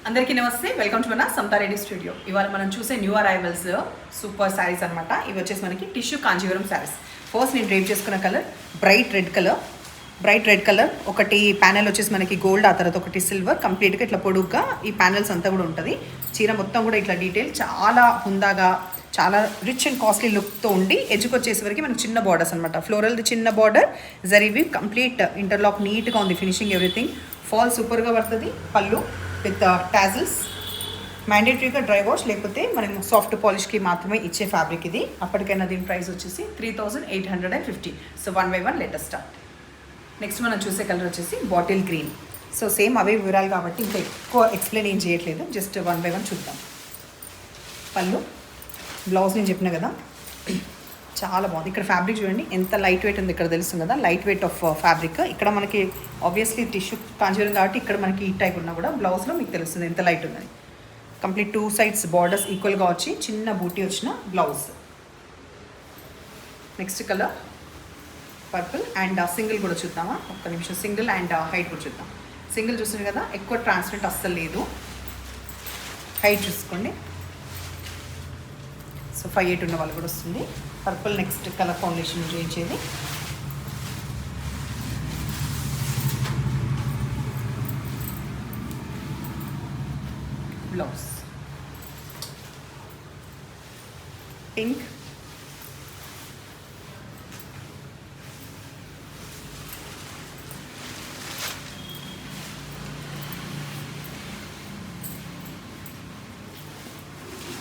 అందరికీ నమస్తే, welcome to మన సమతా రెడ్డి స్టూడియో. ఇవాళ మనం చూసే న్యూ అరైవల్స్ సూపర్ శారీస్ అనమాట. ఇవి వచ్చేసి మనకి టిష్యూ కాంజీవరం శారీస్. ఫస్ట్ నేను డ్రైప్ చేసుకున్న కలర్ బ్రైట్ రెడ్ కలర్. ఒకటి ప్యానెల్ వచ్చేసి మనకి గోల్డ్, ఆ తర్వాత ఒకటి సిల్వర్. కంప్లీట్గా ఇట్లా పొడుగ్గా ఈ ప్యానెల్స్ అంతా కూడా ఉంటుంది. చీర మొత్తం కూడా ఇట్లా డీటెయిల్ చాలా హుందాగా, చాలా రిచ్ అండ్ కాస్ట్లీ లుక్తో ఉండి ఎడ్జ్కి వచ్చేసరికి మనకి చిన్న బార్డర్స్ అనమాట. ఫ్లోరల్ది చిన్న బార్డర్, జరీవి కంప్లీట్ ఇంటర్లాక్ నీట్గా ఉంది. ఫినిషింగ్ ఎవ్రీథింగ్ ఫాల్ సూపర్గా పడుతుంది. పళ్ళు విత్ టాజిల్స్. మ్యాండేటరీగా డ్రై వాష్ లేకపోతే మనం సాఫ్ట్ పాలిష్కి మాత్రమే ఇచ్చే ఫ్యాబ్రిక్ ఇది. అప్పటికైనా దీని ప్రైస్ వచ్చేసి 3850. So 1 by 1 latest start. Next మనం చూసే కలర్ వచ్చేసి బాటిల్ గ్రీన్. సో సేమ్ అవే వివరాలు కాబట్టి ఇంకా ఎక్కువ ఎక్స్ప్లెయిన్ ఏం చేయట్లేదు, జస్ట్ 1 by 1 చూద్దాం. పళ్ళు, బ్లౌజ్ నేను చెప్పిన కదా చాలా బాగుంది. ఇక్కడ ఫ్యాబ్రిక్ చూడండి ఎంత లైట్ వెయిట్ ఉంది. ఇక్కడ తెలుస్తుంది కదా లైట్ వెయిట్ ఆఫ్ ఫ్యాబ్రిక్. ఇక్కడ మనకి ఆబ్వియస్లీ టిష్యూ కాంజీవరం కాబట్టి ఇక్కడ మనకి ఈ టైప్ ఉన్నా కూడా బ్లౌజ్లో మీకు తెలుస్తుంది ఎంత లైట్ ఉందని. కంప్లీట్ 2 sides బార్డర్స్ ఈక్వల్గా వచ్చి చిన్న బూటీ వచ్చిన blouse. Next colour purple and single కూడా చూద్దామా ఒక్క నిమిషం. సింగిల్ అండ్ హైట్ కూడా చూద్దాం. సింగిల్ చూస్తుంది కదా ఎక్కువ ట్రాన్స్పరెంట్ అస్సలు లేదు. హైట్ చూసుకోండి. సో 5'8" ఉన్న వాళ్ళు కూడా వస్తుంది. పర్పుల్ నెక్స్ట్ కలర్ ఫౌండేషన్ చేయించేది. బ్లౌజ్ పింక్,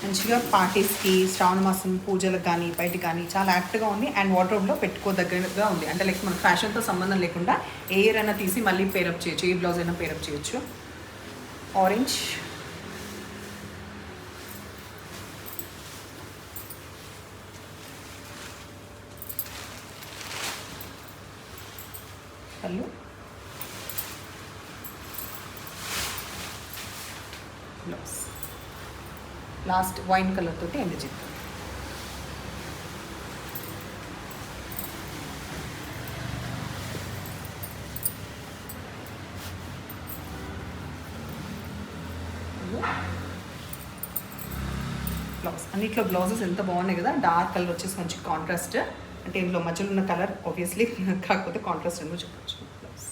మంచిగా పార్టీస్కి, శ్రావణ మాసం పూజలకు కానీ బయటకు కానీ చాలా యాక్ట్గా ఉంది. అండ్ వార్డ్రోబ్లో పెట్టుకోదగ్గరగా ఉంది. అంటే లైక్ మన ఫ్యాషన్తో సంబంధం లేకుండా ఏ ఇయర్ అయినా తీసి మళ్ళీ పేరప్ చేయొచ్చు, ఏ బ్లౌజ్ అయినా పేరప్ చేయొచ్చు. ఆరెంజ్, పళ్ళు, బ్లౌజ్ లాస్ట్ వైన్ కలర్ తోటి ఎండ్ చేద్దాం. బ్లౌజ్ అన్నిట్లో బ్లౌజెస్ ఎంత బాగున్నాయి కదా. డార్క్ కలర్ వచ్చేసి మంచి కాంట్రాస్ట్, అంటే ఇందులో మధ్యలో ఉన్న కలర్ ఆబ్వియస్లీ కాకపోతే కాంట్రాస్ట్ అని చెప్పచ్చు. బ్లౌజ్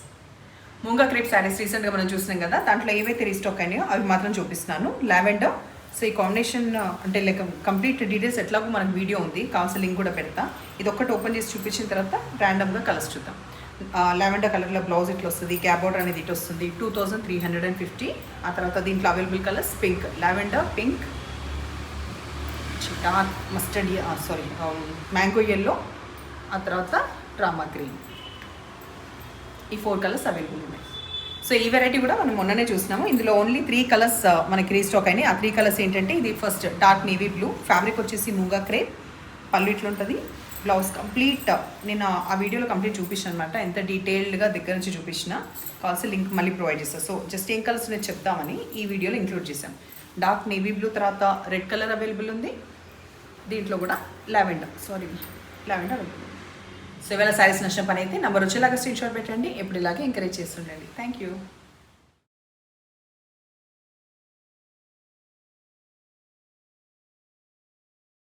ముంగా క్రేప్ శారీస్ రీసెంట్గా మనం చూసినాం కదా, దాంట్లో ఏవైతే రీస్టాక్ అయినాయో అవి మాత్రం చూపిస్తున్నాను. లావెండర్. సో ఈ కాంబినేషన్ అంటే లైక్ కంప్లీట్ డీటెయిల్స్ ఎట్లాగో మనకు వీడియో ఉంది, కావాల్సిన లింక్ కూడా పెడతా. ఇది ఒక్కటి ఓపెన్ చేసి చూపించిన తర్వాత ర్యాండమ్గా కలర్స్ చూద్దాం. లావెండర్ కలర్లో బ్లౌజ్ ఇట్లా వస్తుంది. గ్యాప్ బార్డర్ అనేది ఇటు వస్తుంది. 2350. ఆ తర్వాత దీంట్లో available colours pink, lavender, pink, dark mustard, mango yellow, ఆ తర్వాత డ్రామా గ్రీన్. ఈ 4 కలర్స్ అవైలబుల్ ఉన్నాయి. సో ఈ వెరైటీ కూడా మనం మొన్ననే చూసినాము. ఇందులో ఓన్లీ 3 కలర్స్ మనకి రీస్టాక్ అయినాయి. ఆ 3 కలర్స్ ఏంటంటే ఇది first dark navy blue, fabric వచ్చేసి మూంగా క్రేప్, పళ్ళు ఇట్లా ఉంటుంది. బ్లౌజ్ కంప్లీట్ నేను ఆ వీడియోలో కంప్లీట్ చూపించాను అనమాట, ఎంత డీటెయిల్డ్గా దగ్గర నుంచి చూపించిన. కావాల్సిన లింక్ మళ్ళీ ప్రొవైడ్ చేస్తాను. సో జస్ట్ ఏం కలర్స్ నేను చెప్తామని ఈ వీడియోలో ఇంక్లూడ్ చేశాం. డార్క్ నేవీ బ్లూ, తర్వాత రెడ్ కలర్ అవైలబుల్ ఉంది. దీంట్లో కూడా లావెండర్ అవైలబుల్. సో ఇవాళ శారీస్ నచ్చిన పని అయితే నెంబర్ వచ్చేలాగా స్క్రీన్ షాట్ పెట్టండి. ఎప్పుడు ఇలాగే ఎంకరేజ్ చేస్తుండండి. Thank you.